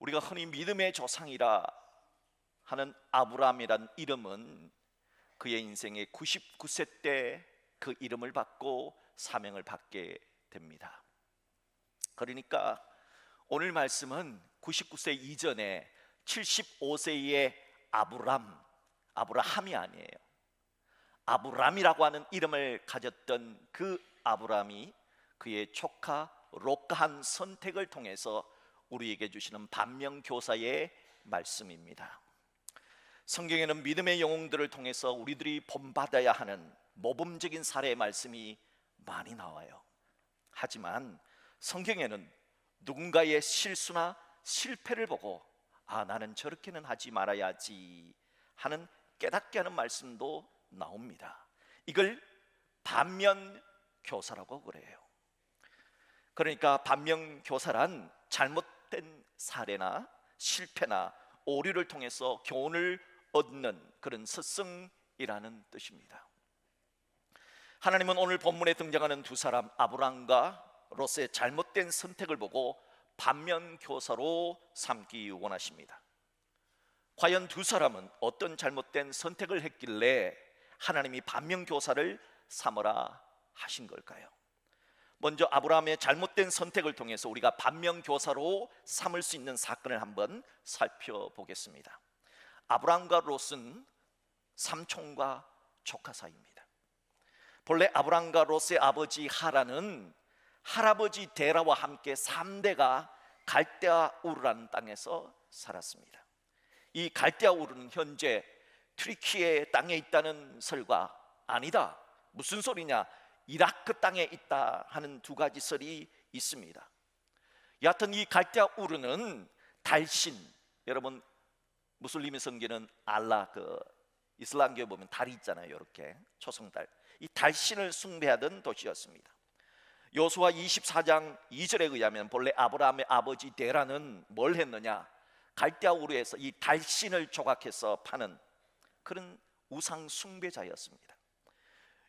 우리가 흔히 믿음의 조상이라 하는 아브라함이란 이름은 그의 인생의 99세 때 그 이름을 받고 사명을 받게 됩니다. 그러니까 오늘 말씀은 99세 이전에 75세의 아브라함이 아니에요. 아브람이라고 하는 이름을 가졌던 그 아브람이 그의 조카 롯과 한 선택을 통해서 우리에게 주시는 반면교사의 말씀입니다. 성경에는 믿음의 영웅들을 통해서 우리들이 본받아야 하는 모범적인 사례의 말씀이 많이 나와요. 하지만 성경에는 누군가의 실수나 실패를 보고 나는 저렇게는 하지 말아야지 하는 깨닫게 하는 말씀도 나옵니다. 이걸 반면교사라고 그래요. 그러니까 반면교사란 잘못된 사례나 실패나 오류를 통해서 교훈을 얻는 그런 스승이라는 뜻입니다. 하나님은 오늘 본문에 등장하는 두 사람 아브람과 롯의 잘못된 선택을 보고 반면교사로 삼기 원하십니다. 과연 두 사람은 어떤 잘못된 선택을 했길래 하나님이 반면교사를 삼으라 하신 걸까요? 먼저 아브라함의 잘못된 선택을 통해서 우리가 반면교사로 삼을 수 있는 사건을 한번 살펴보겠습니다. 아브라함과 롯은 삼촌과 조카 사이입니다. 본래 아브라함과 롯의 아버지 하란은 할아버지 데라와 함께 3대가 갈대아 우르라는 땅에서 살았습니다. 이 갈대아 우르는 현재 튀르키예 땅에 있다는 설과 아니다, 무슨 소리냐, 이라크 땅에 있다 하는 두 가지 설이 있습니다. 여하튼 이 갈대아 우르는 달신, 여러분 무슬림의 성경은 알라, 이슬람교에 보면 달이 있잖아요. 이렇게 초성달, 이 달신을 숭배하던 도시였습니다. 여호수아 24장 2절에 의하면 본래 아브라함의 아버지 데라는 뭘 했느냐, 갈대아 우르에서 이 달신을 조각해서 파는 그런 우상 숭배자였습니다.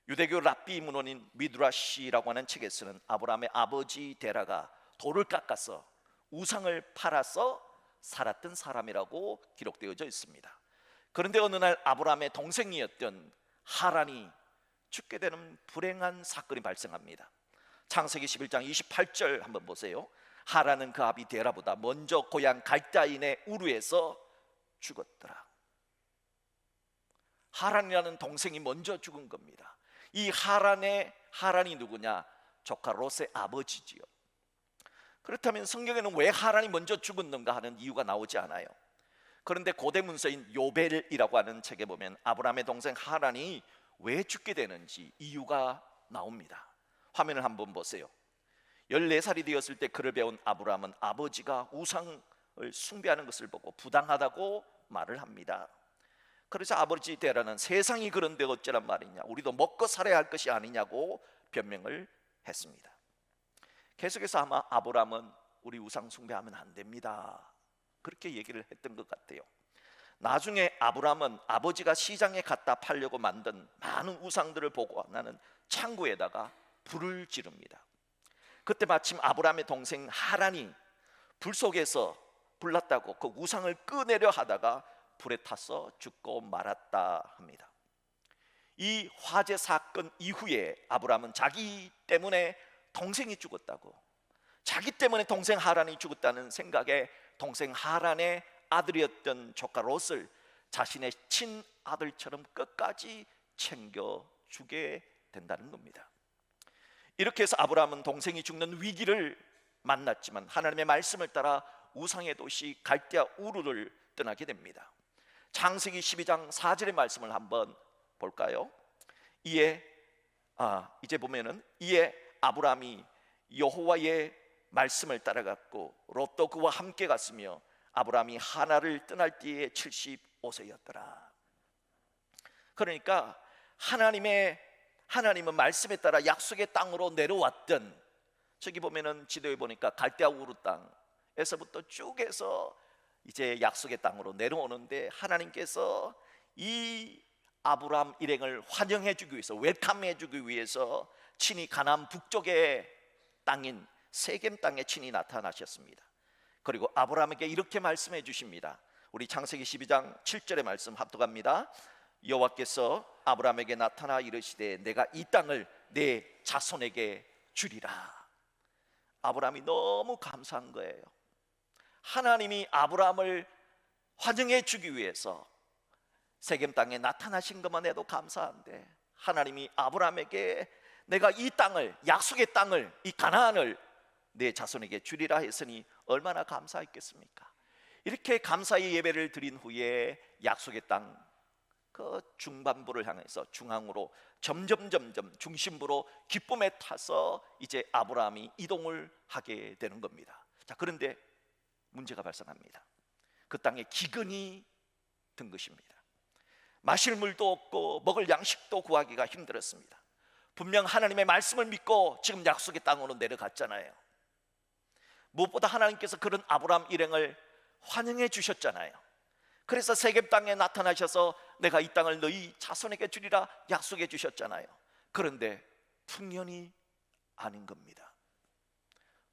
유대교 랍비 문헌인 미드라시라고 하는 책에서는 아브라함의 아버지 데라가 돌을 깎아서 우상을 팔아서 살았던 사람이라고 기록되어져 있습니다. 그런데 어느 날 아브라함의 동생이었던 하란이 죽게 되는 불행한 사건이 발생합니다. 창세기 11장 28절 한번 보세요. 하란은 그 아비 데라보다 먼저 고향 갈대아인의 우르에서 죽었더라. 하란이라는 동생이 먼저 죽은 겁니다. 이 하란이 누구냐? 조카 롯의 아버지지요. 그렇다면 성경에는 왜 하란이 먼저 죽었는가 하는 이유가 나오지 않아요. 그런데 고대 문서인 요벨이라고 하는 책에 보면 아브라함의 동생 하란이 왜 죽게 되는지 이유가 나옵니다. 화면을 한번 보세요. 14살이 되었을 때 글을 배운 아브라함은 아버지가 우상을 숭배하는 것을 보고 부당하다고 말을 합니다. 그래서 아버지 데라는 세상이 그런데 어쩌란 말이냐, 우리도 먹고 살아야 할 것이 아니냐고 변명을 했습니다. 계속해서 아마 아브라함은 우리 우상 숭배하면 안 됩니다, 그렇게 얘기를 했던 것 같아요. 나중에 아브라함은 아버지가 시장에 갖다 팔려고 만든 많은 우상들을 보고 나는 창고에다가 불을 지릅니다. 그때 마침 아브라함의 동생 하란이 불 속에서 불났다고 그 우상을 끄내려 하다가 불에 타서 죽고 말았다 합니다. 이 화재 사건 이후에 아브라함은 자기 때문에 동생이 죽었다고, 자기 때문에 동생 하란이 죽었다는 생각에 동생 하란의 아들이었던 조카 롯을 자신의 친아들처럼 끝까지 챙겨주게 된다는 겁니다. 이렇게 해서 아브라함은 동생이 죽는 위기를 만났지만 하나님의 말씀을 따라 우상의 도시 갈대아 우르를 떠나게 됩니다. 창세기 12장 4절의 말씀을 한번 볼까요? 이제 보면은 이에 아브라함이 여호와의 말씀을 따라갔고 롯도 그와 함께 갔으며 아브라함이 하나를 떠날 때에 75세였더라. 그러니까 하나님은 말씀에 따라 약속의 땅으로 내려왔던, 저기 보면은 지도에 보니까 갈대아 우르 땅에서부터 쭉 해서 이제 약속의 땅으로 내려오는데 하나님께서 이 아브라함 일행을 환영해 주기 위해서, 웰컴해 주기 위해서 친히 가나안 북쪽의 땅인 세겜 땅에 친히 나타나셨습니다. 그리고 아브라함에게 이렇게 말씀해 주십니다. 우리 창세기 12장 7절의 말씀 합독합니다. 여호와께서 아브라함에게 나타나 이르시되 내가 이 땅을 내 자손에게 주리라. 아브라함이 너무 감사한 거예요. 하나님이 아브라함을 환영해 주기 위해서 세겜 땅에 나타나신 것만 해도 감사한데, 하나님이 아브라함에게 내가 이 땅을, 약속의 땅을, 이 가나안을 내 자손에게 주리라 했으니 얼마나 감사했겠습니까? 이렇게 감사의 예배를 드린 후에 약속의 땅 그 중반부를 향해서 중앙으로 점점 중심부로 기쁨에 타서 이제 아브라함이 이동을 하게 되는 겁니다. 자, 그런데 문제가 발생합니다. 그 땅에 기근이 든 것입니다. 마실 물도 없고 먹을 양식도 구하기가 힘들었습니다. 분명 하나님의 말씀을 믿고 지금 약속의 땅으로 내려갔잖아요. 무엇보다 하나님께서 그런 아브라함 일행을 환영해 주셨잖아요. 그래서 세겜 땅에 나타나셔서 내가 이 땅을 너희 자손에게 주리라 약속해 주셨잖아요. 그런데 풍년이 아닌 겁니다.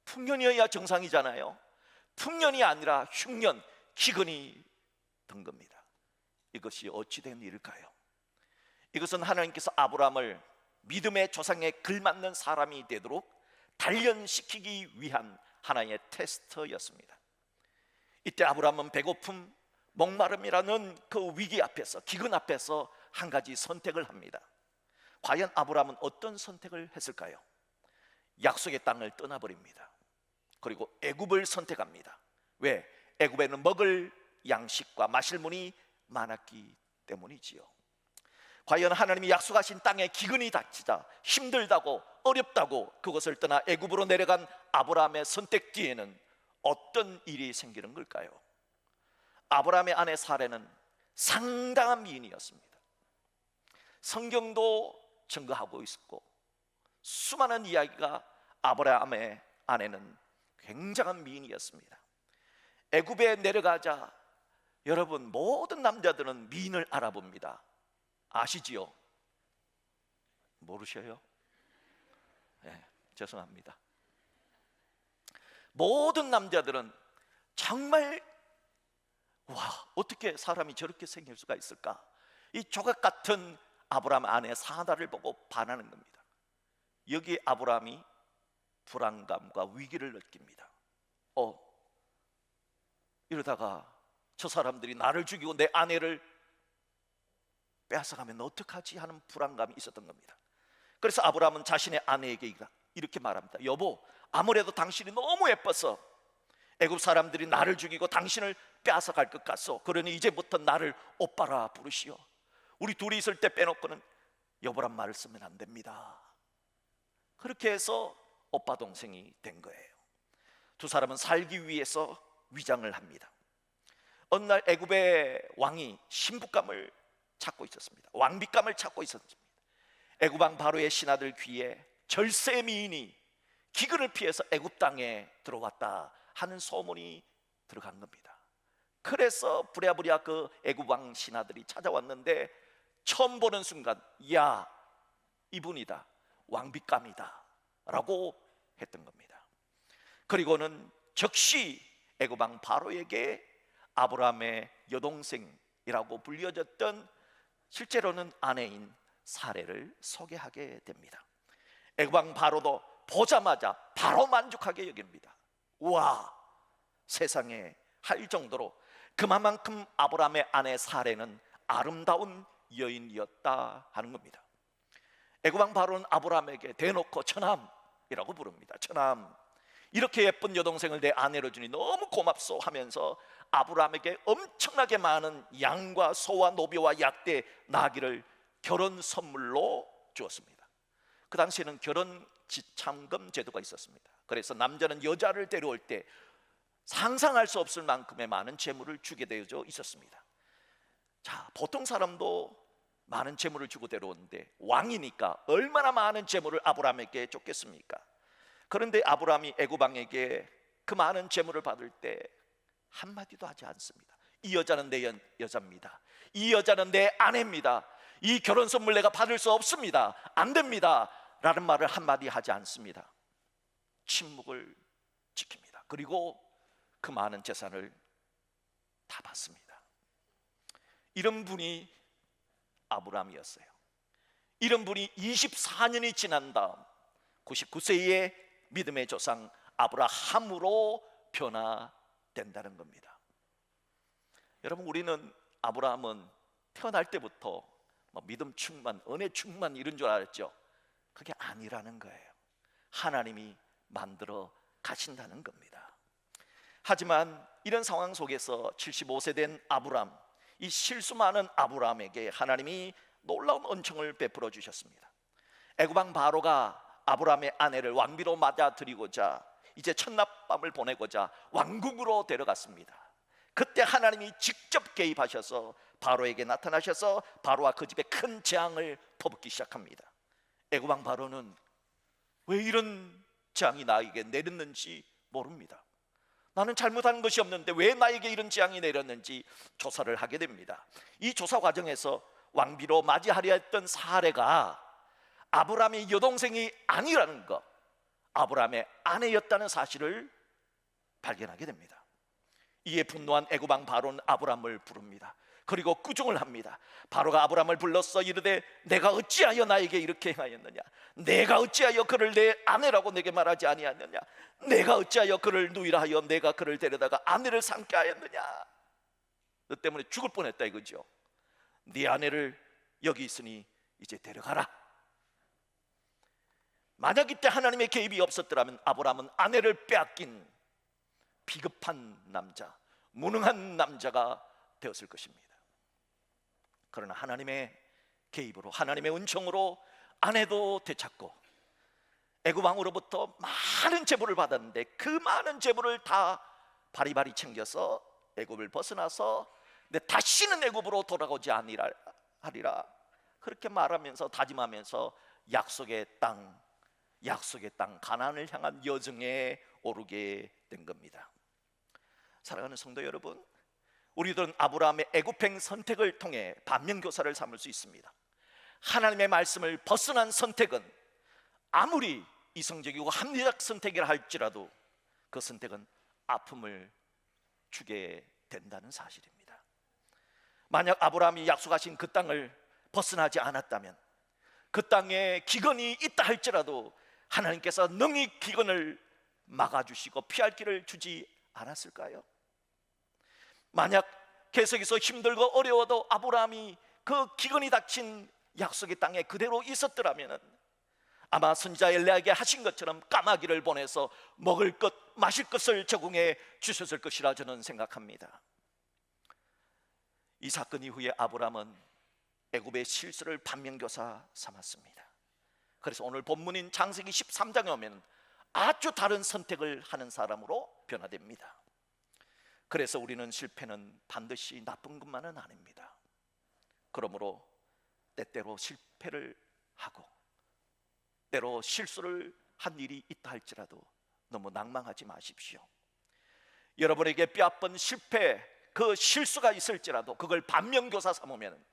풍년이어야 정상이잖아요. 풍년이 아니라 흉년, 기근이 든 겁니다. 이것이 어찌된 일일까요? 이것은 하나님께서 아브라함을 믿음의 조상에 걸맞는 사람이 되도록 단련시키기 위한 하나의 테스트였습니다. 이때 아브라함은 배고픔, 목마름이라는 그 위기 앞에서, 기근 앞에서 한 가지 선택을 합니다. 과연 아브라함은 어떤 선택을 했을까요? 약속의 땅을 떠나버립니다. 그리고 애굽을 선택합니다. 왜? 애굽에는 먹을 양식과 마실 물이 많았기 때문이지요. 과연 하나님이 약속하신 땅에 기근이 닥치자 힘들다고, 어렵다고 그것을 떠나 애굽으로 내려간 아브라함의 선택 뒤에는 어떤 일이 생기는 걸까요? 아브라함의 아내 사레는 상당한 미인이었습니다. 성경도 증거하고 있었고 수많은 이야기가 아브라함의 아내는 굉장한 미인이었습니다. 애굽에 내려가자 여러분, 모든 남자들은 미인을 알아봅니다. 아시지요? 모르셔요? 네, 죄송합니다. 모든 남자들은 정말 어떻게 사람이 저렇게 생길 수가 있을까? 이 조각 같은 아브라함 아내 사라를 보고 반하는 겁니다. 여기에 아브라함이 불안감과 위기를 느낍니다. 이러다가 저 사람들이 나를 죽이고 내 아내를 빼앗아가면 어떡하지 하는 불안감이 있었던 겁니다. 그래서 아브라함은 자신의 아내에게 이렇게 말합니다. 여보, 아무래도 당신이 너무 예뻐서 애굽 사람들이 나를 죽이고 당신을 빼앗아갈 것 같소. 그러니 이제부터 나를 오빠라 부르시오. 우리 둘이 있을 때 빼놓고는 여보란 말을 쓰면 안 됩니다. 그렇게 해서 오빠 동생이 된 거예요. 두 사람은 살기 위해서 위장을 합니다. 어느 날 애굽의 왕이 신부감을 찾고 있었습니다. 왕비감을 찾고 있었습니다. 애굽 왕 바로의 신하들 귀에 절세 미인이 기근을 피해서 애굽 땅에 들어왔다 하는 소문이 들어간 겁니다. 그래서 부랴부랴 그 애굽 왕 신하들이 찾아왔는데 처음 보는 순간, 야, 이분이다, 왕비감이다 라고 했던 겁니다. 그리고는 즉시 애굽 왕 바로에게 아브라함의 여동생이라고 불려졌던, 실제로는 아내인 사레를 소개하게 됩니다. 애굽 왕 바로도 보자마자 바로 만족하게 여깁니다. 우와, 세상에 할 정도로 그만큼 아브라함의 아내 사레는 아름다운 여인이었다 하는 겁니다. 애굽 왕 바로는 아브라함에게 대놓고 처남이라고 부릅니다. 처남, 이렇게 예쁜 여동생을 내 아내로 주니 너무 고맙소 하면서 아브라함에게 엄청나게 많은 양과 소와 노비와 약대, 나귀를 결혼 선물로 주었습니다. 그 당시에는 결혼 지참금 제도가 있었습니다. 그래서 남자는 여자를 데려올 때 상상할 수 없을 만큼의 많은 재물을 주게 되어져 있었습니다. 자, 보통 사람도 많은 재물을 주고 데려오는데 왕이니까 얼마나 많은 재물을 아브라함에게 줬겠습니까? 그런데 아브라함이 애굽 왕에게 그 많은 재물을 받을 때 한마디도 하지 않습니다. 이 여자는 내 여자입니다. 이 여자는 내 아내입니다. 이 결혼 선물 내가 받을 수 없습니다. 안 됩니다 라는 말을 한마디 하지 않습니다. 침묵을 지킵니다. 그리고 그 많은 재산을 다 받습니다. 이런 분이 아브라함이었어요. 이런 분이 24년이 지난 다음 99세의 믿음의 조상 아브라함으로 변화된다는 겁니다. 여러분, 우리는 아브라함은 태어날 때부터 믿음 충만, 은혜 충만 이런 줄 알았죠. 그게 아니라는 거예요. 하나님이 만들어 가신다는 겁니다. 하지만 이런 상황 속에서 75세 된 아브라함, 이 실수 많은 아브라함에게 하나님이 놀라운恩宠을 베풀어 주셨습니다. 애굽 왕 바로가 아브라함의 아내를 왕비로 맞아들이고자 이제 첫날밤을 보내고자 왕궁으로 데려갔습니다. 그때 하나님이 직접 개입하셔서 바로에게 나타나셔서 바로와 그 집에 큰 재앙을 퍼붓기 시작합니다. 애굽 왕 바로는 왜 이런 재앙이 나에게 내렸는지 모릅니다. 나는 잘못한 것이 없는데 왜 나에게 이런 재앙이 내렸는지 조사를 하게 됩니다. 이 조사 과정에서 왕비로 맞이하려 했던 사레가 아브라함의 여동생이 아니라는 것, 아브라함의 아내였다는 사실을 발견하게 됩니다. 이에 분노한 애굽 왕 바로는 아브라함을 부릅니다. 그리고 꾸중을 합니다. 바로가 아브라함을 불렀어 이르되 내가 어찌하여 나에게 이렇게 행하였느냐? 내가 어찌하여 그를 내 아내라고 내게 말하지 아니하였느냐? 내가 어찌하여 그를 누이라 하여 내가 그를 데려다가 아내를 삼게 하였느냐? 너 때문에 죽을 뻔했다 이거죠. 네 아내를 여기 있으니 이제 데려가라. 만약 이때 하나님의 개입이 없었더라면 아브라함은 아내를 빼앗긴 비겁한 남자, 무능한 남자가 되었을 것입니다. 그러나 하나님의 개입으로, 하나님의 은총으로 아내도 되찾고 애굽 왕으로부터 많은 제보를 받았는데 그 많은 제보를 다 바리바리 챙겨서 애굽을 벗어나서 다시는 애굽으로 돌아오지 아니하리라 그렇게 말하면서 다짐하면서 약속의 땅 가나안을 향한 여정에 오르게 된 겁니다. 사랑하는 성도 여러분, 우리들은 아브라함의 애굽행 선택을 통해 반면교사를 삼을 수 있습니다. 하나님의 말씀을 벗어난 선택은 아무리 이성적이고 합리적 선택이라 할지라도 그 선택은 아픔을 주게 된다는 사실입니다. 만약 아브라함이 약속하신 그 땅을 벗어나지 않았다면, 그 땅에 기근이 있다 할지라도 하나님께서 능히 기근을 막아주시고 피할 길을 주지 않았을까요? 만약 계속해서 힘들고 어려워도 아브라함이 그 기근이 닥친 약속의 땅에 그대로 있었더라면 아마 선지자 엘리야에게 하신 것처럼 까마귀를 보내서 먹을 것, 마실 것을 제공해 주셨을 것이라 저는 생각합니다. 이 사건 이후에 아브라함은 애굽의 실수를 반면교사 삼았습니다. 그래서 오늘 본문인 창세기 13장에 오면 아주 다른 선택을 하는 사람으로 변화됩니다. 그래서 우리는 실패는 반드시 나쁜 것만은 아닙니다. 그러므로 때때로 실패를 하고 때로 실수를 한 일이 있다 할지라도 너무 낭망하지 마십시오. 여러분에게 뼈아픈 실패, 그 실수가 있을지라도 그걸 반면교사 삼으면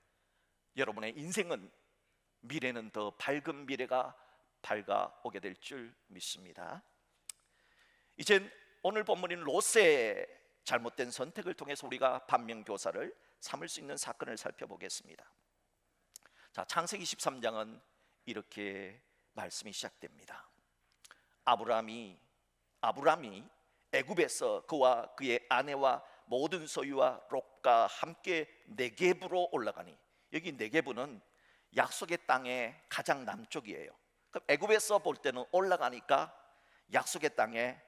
여러분의 인생은, 미래는 더 밝은 미래가 밝아오게 될 줄 믿습니다. 이제 오늘 본문인 롯의 잘못된 선택을 통해서 우리가 반면교사를 삼을 수 있는 사건을 살펴보겠습니다. 자, 창세기 13장은 이렇게 말씀이 시작됩니다. 아브라함이 애굽에서 그와 그의 아내와 모든 소유와 롯과 함께 네겝으로 올라가니, 여기 네겝은 약속의 땅의 가장 남쪽이에요. 그럼 애굽에서 볼 때는 올라가니까 약속의 땅의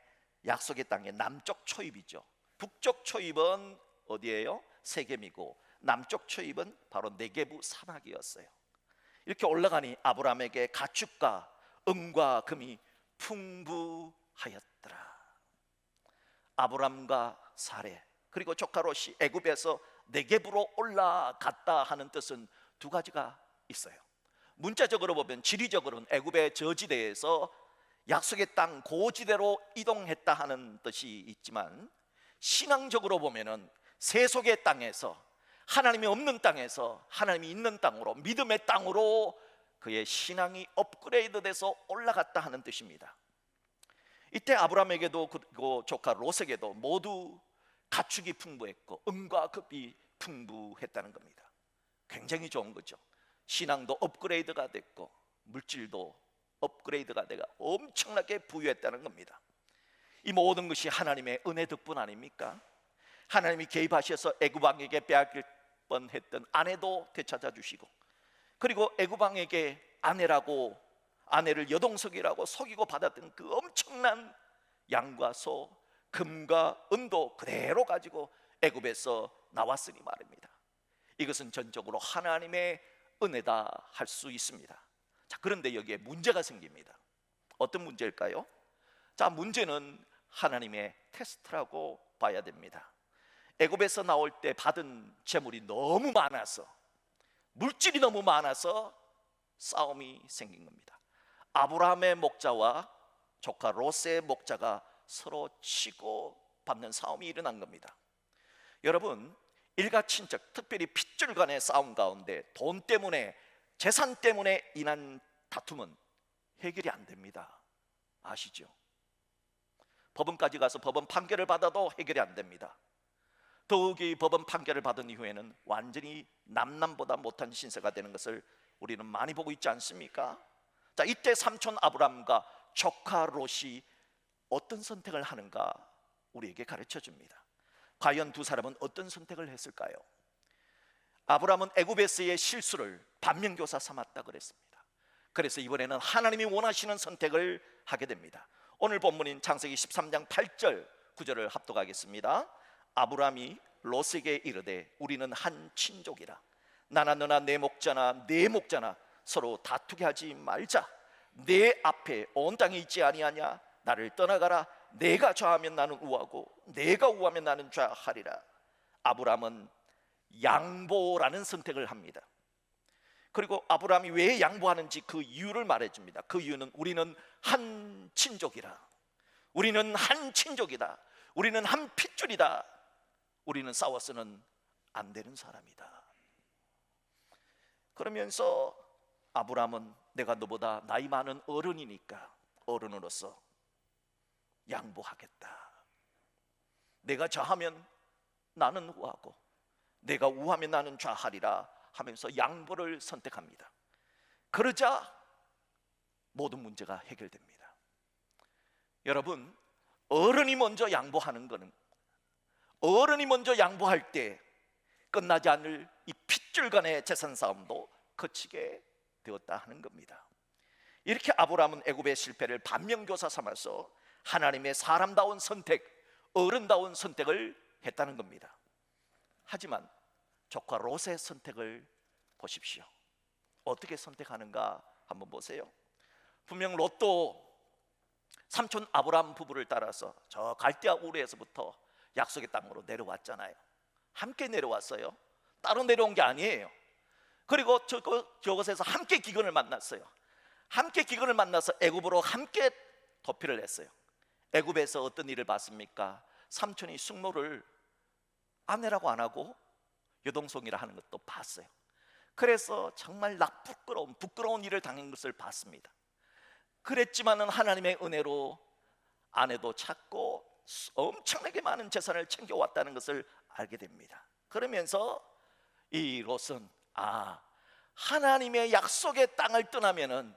남쪽 초입이죠. 북쪽 초입은 어디예요? 세겜이고 남쪽 초입은 바로 네겝 사막이었어요. 이렇게 올라가니 아브라함에게 가축과 은과 금이 풍부하였더라. 아브라함과 사레 그리고 조카 롯이 애굽에서 네겝으로 올라갔다 하는 뜻은 두 가지가 있어요. 문자적으로 보면 지리적으로는 애굽의 저지대에서 약속의 땅 고지대로 이동했다 하는 뜻이 있지만, 신앙적으로 보면은 세속의 땅에서, 하나님이 없는 땅에서 하나님이 있는 땅으로, 믿음의 땅으로 그의 신앙이 업그레이드돼서 올라갔다 하는 뜻입니다. 이때 아브라함에게도 그리고 조카 롯에게도 모두 가축이 풍부했고 은과 금이 풍부했다는 겁니다. 굉장히 좋은 거죠. 신앙도 업그레이드가 됐고 물질도 업그레이드가 되가 엄청나게 부유했다는 겁니다. 이 모든 것이 하나님의 은혜 덕분 아닙니까? 하나님이 개입하셔서 애굽 왕에게 빼앗길 뻔했던 아내도 되찾아 주시고, 그리고 애굽 왕에게 아내를 여동생이라고 속이고 받았던 그 엄청난 양과 소, 금과 은도 그대로 가지고 애굽에서 나왔으니 말입니다. 이것은 전적으로 하나님의 은혜다 할 수 있습니다. 자, 그런데 여기에 문제가 생깁니다. 어떤 문제일까요? 자, 문제는 하나님의 테스트라고 봐야 됩니다. 애굽에서 나올 때 받은 재물이 너무 많아서, 물질이 너무 많아서 싸움이 생긴 겁니다. 아브라함의 목자와 조카 롯의 목자가 서로 치고 받는 싸움이 일어난 겁니다. 여러분, 일가친척, 특별히 핏줄 간의 싸움 가운데 돈 때문에, 재산 때문에 인한 다툼은 해결이 안 됩니다. 아시죠? 법원까지 가서 법원 판결을 받아도 해결이 안 됩니다. 더욱이 법원 판결을 받은 이후에는 완전히 남남보다 못한 신세가 되는 것을 우리는 많이 보고 있지 않습니까? 자, 이때 삼촌 아브람과 조카 롯이 어떤 선택을 하는가 우리에게 가르쳐 줍니다. 과연 두 사람은 어떤 선택을 했을까요? 아브람은 애굽에서의 실수를 반면교사 삼았다 그랬습니다. 그래서 이번에는 하나님이 원하시는 선택을 하게 됩니다. 오늘 본문인 창세기 13장 8절 9절을 합독하겠습니다. 아브람이 롯에게 이르되 우리는 한 친족이라 나나 너나 내 목자나 내 목자나 서로 다투게 하지 말자. 내 앞에 온 땅이 있지 아니하냐. 나를 떠나가라. 내가 좌하면 나는 우하고 내가 우하면 나는 좌하리라. 아브람은 양보라는 선택을 합니다. 그리고 아브람이 왜 양보하는지 그 이유를 말해줍니다. 그 이유는 우리는 한 친족이라, 우리는 한 친족이다, 우리는 한 핏줄이다, 우리는 싸워서는 안 되는 사람이다. 그러면서 아브람은 내가 너보다 나이 많은 어른이니까 어른으로서 양보하겠다. 내가 좌하면 나는 우하고 내가 우하면 나는 좌하리라 하면서 양보를 선택합니다. 그러자 모든 문제가 해결됩니다. 여러분, 어른이 먼저 양보하는 것은, 어른이 먼저 양보할 때 끝나지 않을 이 핏줄 간의 재산 싸움도 거치게 되었다 하는 겁니다. 이렇게 아브람은 애굽의 실패를 반면교사 삼아서 하나님의 사람다운 선택, 어른다운 선택을 했다는 겁니다. 하지만 조카 롯의 선택을 보십시오. 어떻게 선택하는가 한번 보세요. 분명 롯도 삼촌 아브람 부부를 따라서 저 갈대아 우르에서부터 약속의 땅으로 내려왔잖아요. 함께 내려왔어요. 따로 내려온 게 아니에요. 그리고 저곳에서 함께 기근을 만났어요. 함께 기근을 만나서 애굽으로 함께 도피를 했어요. 애굽에서 어떤 일을 봤습니까? 삼촌이 숙모를 아내라고 안 하고 여동생이라 하는 것도 봤어요. 그래서 정말 부끄러운 일을 당한 것을 봤습니다. 그랬지만은 하나님의 은혜로 아내도 찾고 엄청나게 많은 재산을 챙겨왔다는 것을 알게 됩니다. 그러면서 이 롯은 하나님의 약속의 땅을 떠나면은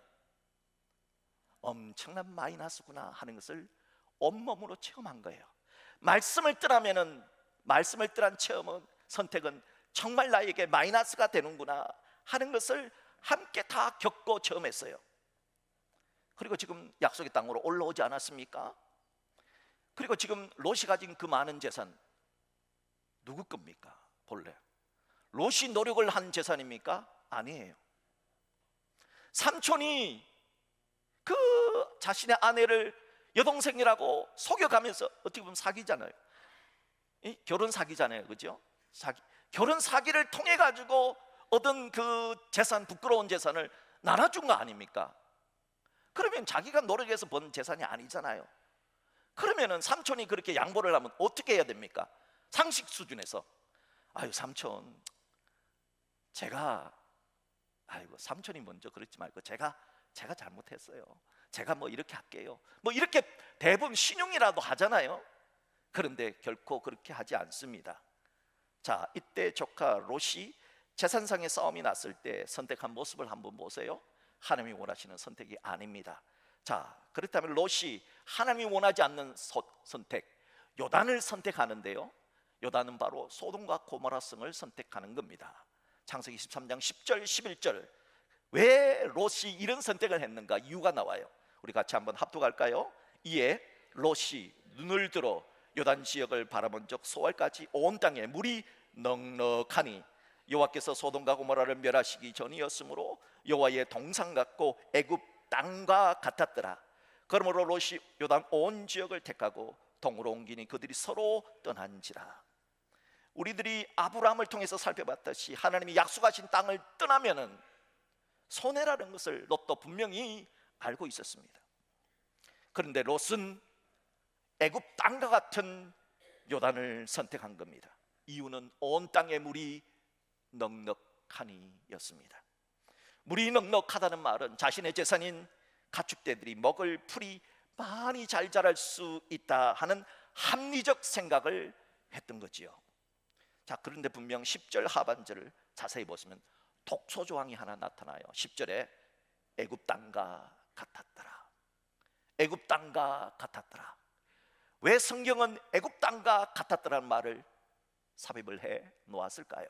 엄청난 마이너스구나 하는 것을 온몸으로 체험한 거예요. 말씀을 떠나면은, 말씀을 떠난 선택은 정말 나에게 마이너스가 되는구나 하는 것을 함께 다 겪고 체험했어요. 그리고 지금 약속의 땅으로 올라오지 않았습니까? 그리고 지금 롯이 가진 그 많은 재산 누구 겁니까? 본래 롯이 노력을 한 재산입니까? 아니에요. 삼촌이 그 자신의 아내를 여동생이라고 속여가면서 어떻게 보면 사기잖아요. 결혼 사기잖아요, 그죠? 결혼 사기를 통해 가지고 얻은 그 재산, 부끄러운 재산을 나눠준 거 아닙니까? 그러면 자기가 노력해서 번 재산이 아니잖아요. 그러면은 삼촌이 그렇게 양보를 하면 어떻게 해야 됩니까? 상식 수준에서 삼촌, 삼촌이 먼저 그러지 말고 제가 잘못했어요. 제가 뭐 이렇게 할게요, 뭐 이렇게 대부분 신용이라도 하잖아요. 그런데 결코 그렇게 하지 않습니다. 자, 이때 조카 롯이 재산상의 싸움이 났을 때 선택한 모습을 한번 보세요. 하나님이 원하시는 선택이 아닙니다. 자, 그렇다면 롯이 하나님이 원하지 않는 선택, 요단을 선택하는데요, 요단은 바로 소돔과 고모라 성을 선택하는 겁니다. 창세기 13장 10절 11절, 왜 롯이 이런 선택을 했는가 이유가 나와요. 우리 같이 한번 합독할까요? 이에 롯이 눈을 들어 요단 지역을 바라본 적 소알까지 온 땅에 물이 넉넉하니 여호와께서 소돔과 고모라를 멸하시기 전이었으므로 여호와의 동상 같고 애굽 땅과 같았더라. 그러므로 롯이 요단 온 지역을 택하고 동으로 옮기니 그들이 서로 떠난지라. 우리들이 아브라함을 통해서 살펴봤듯이 하나님이 약속하신 땅을 떠나면은 손해라는 것을 롯도 분명히 알고 있었습니다. 그런데 롯은 애굽 땅과 같은 요단을 선택한 겁니다. 이유는 온 땅에 물이 넉넉하니였습니다. 물이 넉넉하다는 말은 자신의 재산인 가축대들이 먹을 풀이 많이 잘 자랄 수 있다 하는 합리적 생각을 했던 거지요. 자, 그런데 분명 10절 하반절을 자세히 보시면 독소 조항이 하나 나타나요. 10절에 애굽 땅과 같았더라. 애굽 땅과 같았더라. 왜 성경은 애굽 땅과 같았더라는 말을 삽입을 해 놓았을까요?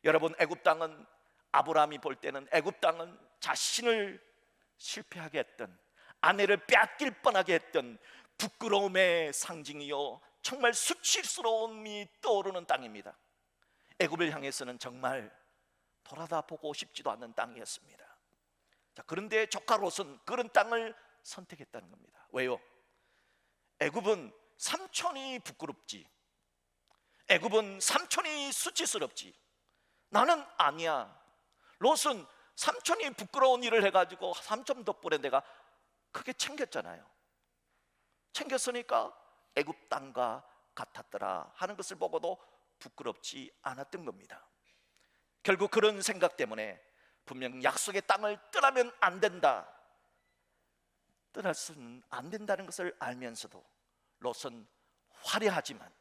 여러분, 애굽 땅은 아브라함이 볼 때는 애굽 땅은 자신을 실패하게 했던, 아내를 빼앗길 뻔하게 했던 부끄러움의 상징이요, 정말 수치스러움이 떠오르는 땅입니다. 애굽을 향해서는 정말 돌아다 보고 싶지도 않는 땅이었습니다. 자, 그런데 조카 롯은 그런 땅을 선택했다는 겁니다. 왜요? 애굽은 삼촌이 부끄럽지, 애굽은 삼촌이 수치스럽지, 나는 아니야. 롯은 삼촌이 부끄러운 일을 해가지고 삼촌 덕분에 내가 크게 챙겼잖아요. 챙겼으니까 애굽 땅과 같았더라 하는 것을 보고도 부끄럽지 않았던 겁니다. 결국 그런 생각 때문에 분명 약속의 땅을 떠나면 안 된다, 떠날 수는 안 된다는 것을 알면서도 롯은 화려하지만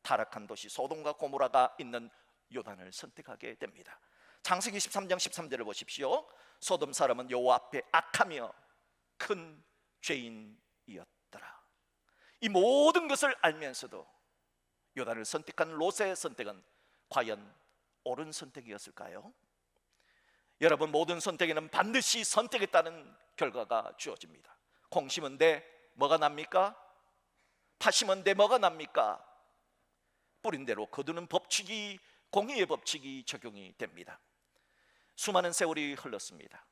타락한 도시 소돔과 고모라가 있는 요단을 선택하게 됩니다. 창세기 13장 13절을 보십시오. 소돔 사람은 여호와 앞에 악하며 큰 죄인이었더라. 이 모든 것을 알면서도 요단을 선택한 롯의 선택은 과연 옳은 선택이었을까요? 여러분, 모든 선택에는 반드시 선택에 따른 결과가 주어집니다. 콩 심은 데 뭐가 납니까? 파 심은 데 뭐가 납니까? 뿌린 대로 거두는 법칙이, 공의의 법칙이 적용이 됩니다. 수많은 세월이 흘렀습니다.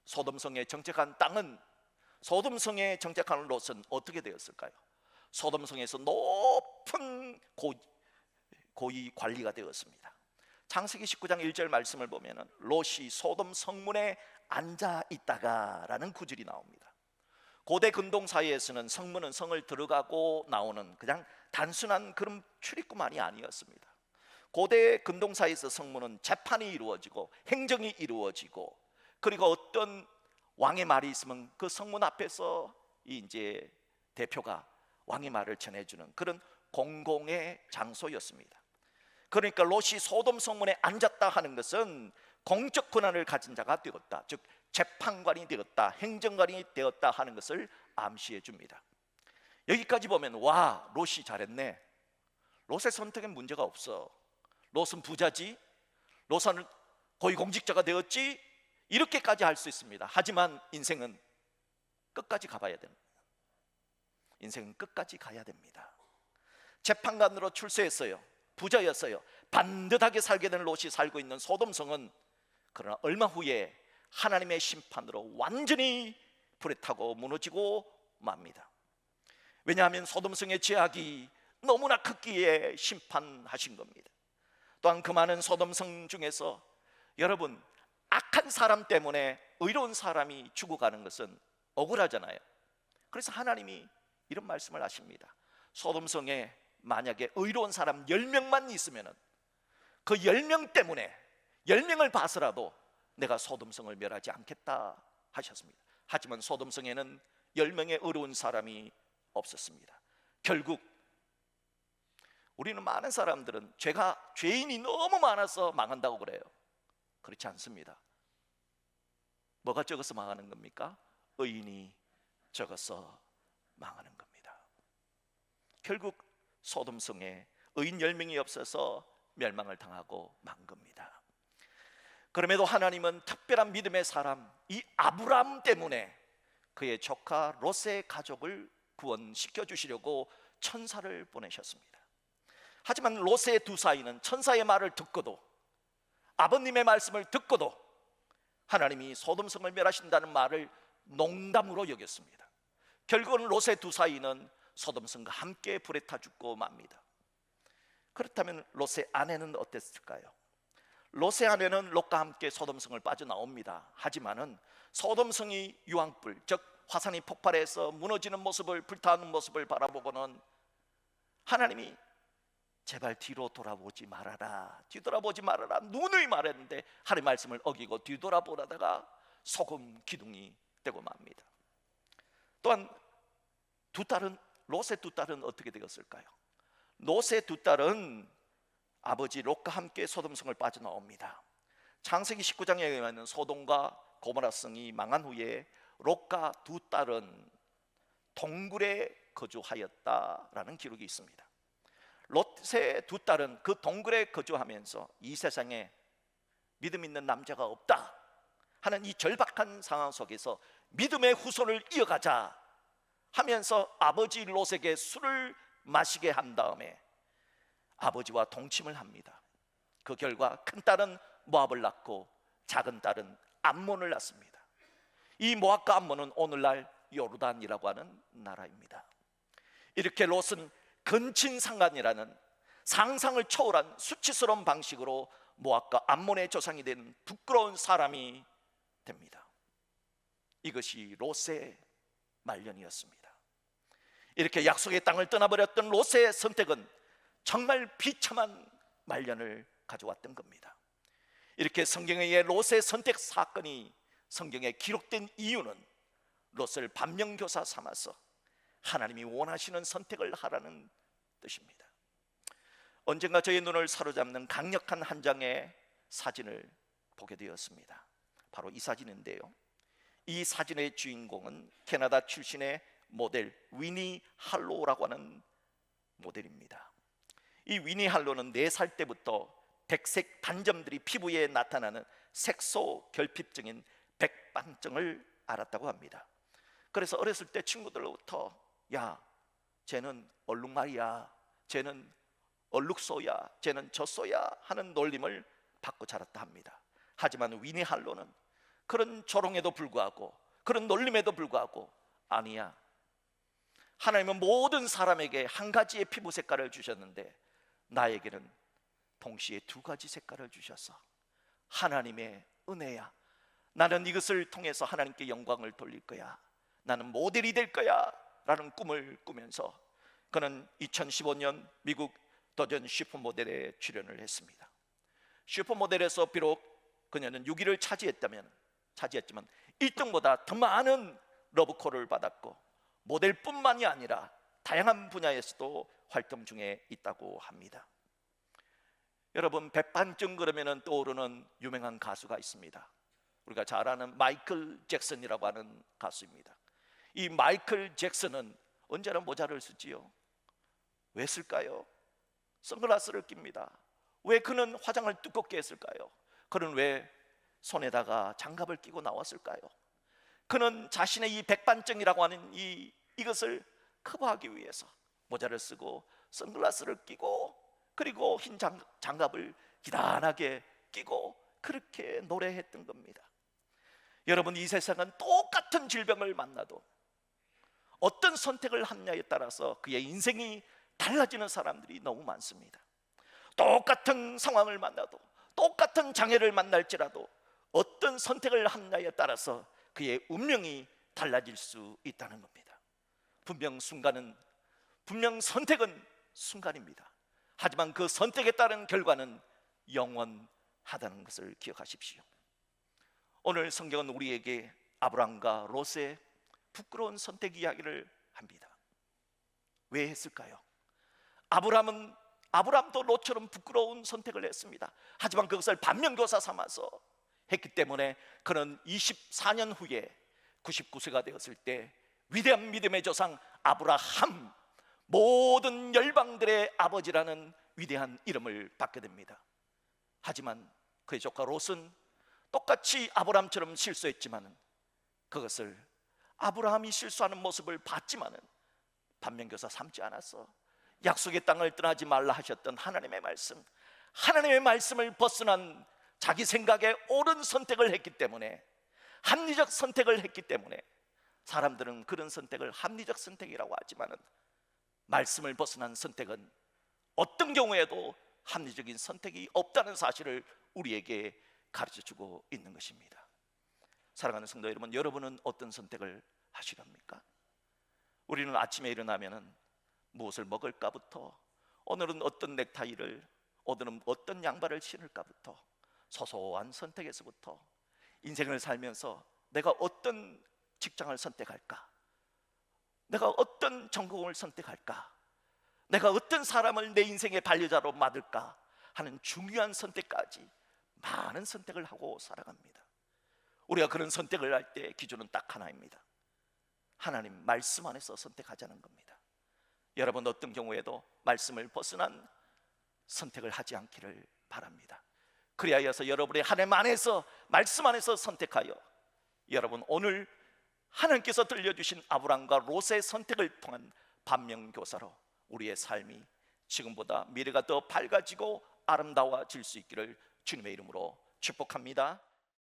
소돔성에 정착한 땅은, 소돔성에 정착한 롯은 어떻게 되었을까요? 소돔성에서 높은 고위 관리가 되었습니다. 창세기 19장 1절 말씀을 보면 롯이 소돔 성문에 앉아 있다가라는 구절이 나옵니다. 고대 근동 사회에서는 성문은 성을 들어가고 나오는 그냥 단순한 그런 출입구만이 아니었습니다. 고대 근동 사회에서 성문은 재판이 이루어지고 행정이 이루어지고, 그리고 어떤 왕의 말이 있으면 그 성문 앞에서 이제 대표가 왕의 말을 전해주는 그런 공공의 장소였습니다. 그러니까 롯이 소돔 성문에 앉았다 하는 것은 공적 권한을 가진 자가 되었다, 즉 재판관이 되었다, 행정관이 되었다 하는 것을 암시해 줍니다. 여기까지 보면 와, 롯이 잘했네, 롯의 선택엔 문제가 없어, 롯은 부자지, 롯은 고위공직자가 되었지, 이렇게까지 할 수 있습니다. 하지만 인생은 끝까지 가봐야 됩니다. 인생은 끝까지 가야 됩니다. 재판관으로 출세했어요. 부자였어요. 반듯하게 살게 된 롯이 살고 있는 소돔성은 그러나 얼마 후에 하나님의 심판으로 완전히 불에 타고 무너지고 맙니다. 왜냐하면 소돔성의 죄악이 너무나 크기에 심판하신 겁니다. 또한 그 많은 소돔성 중에서 여러분, 악한 사람 때문에 의로운 사람이 죽어가는 것은 억울하잖아요. 그래서 하나님이 이런 말씀을 하십니다. 소돔성에 만약에 의로운 사람 10명만 있으면 그 10명 때문에 10명을 봐서라도 내가 소돔성을 멸하지 않겠다 하셨습니다. 하지만 소돔성에는 10명의 의로운 사람이 없었습니다. 결국 우리는 많은 사람들은 죄인이 너무 많아서 망한다고 그래요. 그렇지 않습니다. 뭐가 적어서 망하는 겁니까? 의인이 적어서 망하는 겁니다. 결국 소돔성에 의인 10명이 없어서 멸망을 당하고 만 겁니다. 그럼에도 하나님은 특별한 믿음의 사람 이 아브라함 때문에 그의 조카 롯의 가족을 구원시켜 주시려고 천사를 보내셨습니다. 하지만 롯의 두 사이는 천사의 말을 듣고도, 아버님의 말씀을 듣고도 하나님이 소돔성을 멸하신다는 말을 농담으로 여겼습니다. 결국은 롯의 두 사이는 소돔성과 함께 불에 타 죽고 맙니다. 그렇다면 롯의 아내는 어땠을까요? 롯의 아내는 롯과 함께 소돔성을 빠져나옵니다. 하지만은 소돔성이 유황불, 즉 화산이 폭발해서 무너지는 모습을, 불타는 모습을 바라보고는 하나님이 제발 뒤로 돌아보지 말아라, 뒤돌아보지 말아라 누누이 말했는데 하나님의 말씀을 어기고 뒤돌아보다가 소금 기둥이 되고 맙니다. 또한 롯의 두 딸은 어떻게 되었을까요? 롯의 두 딸은 아버지 롯과 함께 소돔성을 빠져나옵니다. 창세기 19장에 의하면 소돔과 고모라 성이 망한 후에 롯과 두 딸은 동굴에 거주하였다라는 기록이 있습니다. 롯의 두 딸은 그 동굴에 거주하면서 이 세상에 믿음 있는 남자가 없다 하는 이 절박한 상황 속에서 믿음의 후손을 이어가자 하면서 아버지 롯에게 술을 마시게 한 다음에 아버지와 동침을 합니다. 그 결과 큰 딸은 모압을 낳고 작은 딸은 암몬을 낳습니다. 이 모압과 암몬은 오늘날 요르단이라고 하는 나라입니다. 이렇게 롯은 근친상간이라는 상상을 초월한 수치스러운 방식으로 모압과 암몬의 조상이 된 부끄러운 사람이 됩니다. 이것이 롯의 말년이었습니다. 이렇게 약속의 땅을 떠나버렸던 롯의 선택은 정말 비참한 말년을 가져왔던 겁니다. 이렇게 성경에 의해 롯의 선택 사건이 성경에 기록된 이유는 롯을 반면교사 삼아서 하나님이 원하시는 선택을 하라는 뜻입니다. 언젠가 저의 눈을 사로잡는 강력한 한 장의 사진을 보게 되었습니다. 바로 이 사진인데요, 이 사진의 주인공은 캐나다 출신의 모델 위니 할로우라고 하는 모델입니다. 이 위니 할로우는 4살 때부터 백색 단점들이 피부에 나타나는 색소 결핍증인 백반증을 앓았다고 합니다. 그래서 어렸을 때 친구들로부터 야, 쟤는 얼룩말이야, 쟤는 얼룩소야, 쟤는 젖소야 하는 놀림을 받고 자랐다 합니다. 하지만 위니 할로는 그런 조롱에도 불구하고, 그런 놀림에도 불구하고 아니야, 하나님은 모든 사람에게 한 가지의 피부 색깔을 주셨는데 나에게는 동시에 2가지 색깔을 주셔서 하나님의 은혜야, 나는 이것을 통해서 하나님께 영광을 돌릴 거야, 나는 모델이 될 거야 라는 꿈을 꾸면서 그는 2015년 미국 도전 슈퍼모델에 출연을 했습니다. 슈퍼모델에서 비록 그녀는 6위를 차지했지만 1등보다 더 많은 러브콜을 받았고 모델뿐만이 아니라 다양한 분야에서도 활동 중에 있다고 합니다. 여러분, 백반증 그러면 떠오르는 유명한 가수가 있습니다. 우리가 잘 아는 마이클 잭슨이라고 하는 가수입니다. 이 마이클 잭슨은 언제나 모자를 쓰지요. 왜 쓸까요? 선글라스를 낍니다. 왜 그는 화장을 두껍게 했을까요? 그는 왜 손에다가 장갑을 끼고 나왔을까요? 그는 자신의 이 백반증이라고 하는 이것을 커버하기 위해서 모자를 쓰고 선글라스를 끼고 그리고 흰 장갑을 기단하게 끼고 그렇게 노래했던 겁니다. 여러분, 이 세상은 똑같은 질병을 만나도 어떤 선택을 하느냐에 따라서 그의 인생이 달라지는 사람들이 너무 많습니다. 똑같은 상황을 만나도, 똑같은 장애를 만날지라도 어떤 선택을 하느냐에 따라서 그의 운명이 달라질 수 있다는 겁니다. 분명 선택은 순간입니다. 하지만 그 선택에 따른 결과는 영원하다는 것을 기억하십시오. 오늘 성경은 우리에게 아브람과 롯의 부끄러운 선택 이야기를 합니다. 왜 했을까요? 아브람도 롯처럼 부끄러운 선택을 했습니다. 하지만 그것을 반면교사 삼아서 했기 때문에 그는 24년 후에 99세가 되었을 때 위대한 믿음의 조상 아브라함, 모든 열방들의 아버지라는 위대한 이름을 받게 됩니다. 하지만 그의 조카 롯은 똑같이 아브라함처럼 실수했지만 그것을 아브라함이 실수하는 모습을 봤지만은 반면교사 삼지 않았어. 약속의 땅을 떠나지 말라 하셨던 하나님의 말씀을 벗어난 자기 생각에 옳은 선택을 했기 때문에, 합리적 선택을 했기 때문에, 사람들은 그런 선택을 합리적 선택이라고 하지만은 말씀을 벗어난 선택은 어떤 경우에도 합리적인 선택이 없다는 사실을 우리에게 가르쳐주고 있는 것입니다. 사랑하는 성도 여러분, 여러분은 어떤 선택을 하시렵니까? 우리는 아침에 일어나면은 무엇을 먹을까부터, 오늘은 어떤 넥타이를, 오늘은 어떤 양말을 신을까부터, 소소한 선택에서부터 인생을 살면서 내가 어떤 직장을 선택할까, 내가 어떤 전공을 선택할까, 내가 어떤 사람을 내 인생의 반려자로 맡을까 하는 중요한 선택까지 많은 선택을 하고 살아갑니다. 우리가 그런 선택을 할 때 기준은 딱 하나입니다. 하나님 말씀 안에서 선택하자는 겁니다. 여러분 어떤 경우에도 말씀을 벗어난 선택을 하지 않기를 바랍니다. 그리하여서 여러분의 하나님 안에서, 말씀 안에서 선택하여 여러분 오늘 하나님께서 들려주신 아브람과 롯의 선택을 통한 반면교사로 우리의 삶이 지금보다 미래가 더 밝아지고 아름다워질 수 있기를 주님의 이름으로 축복합니다.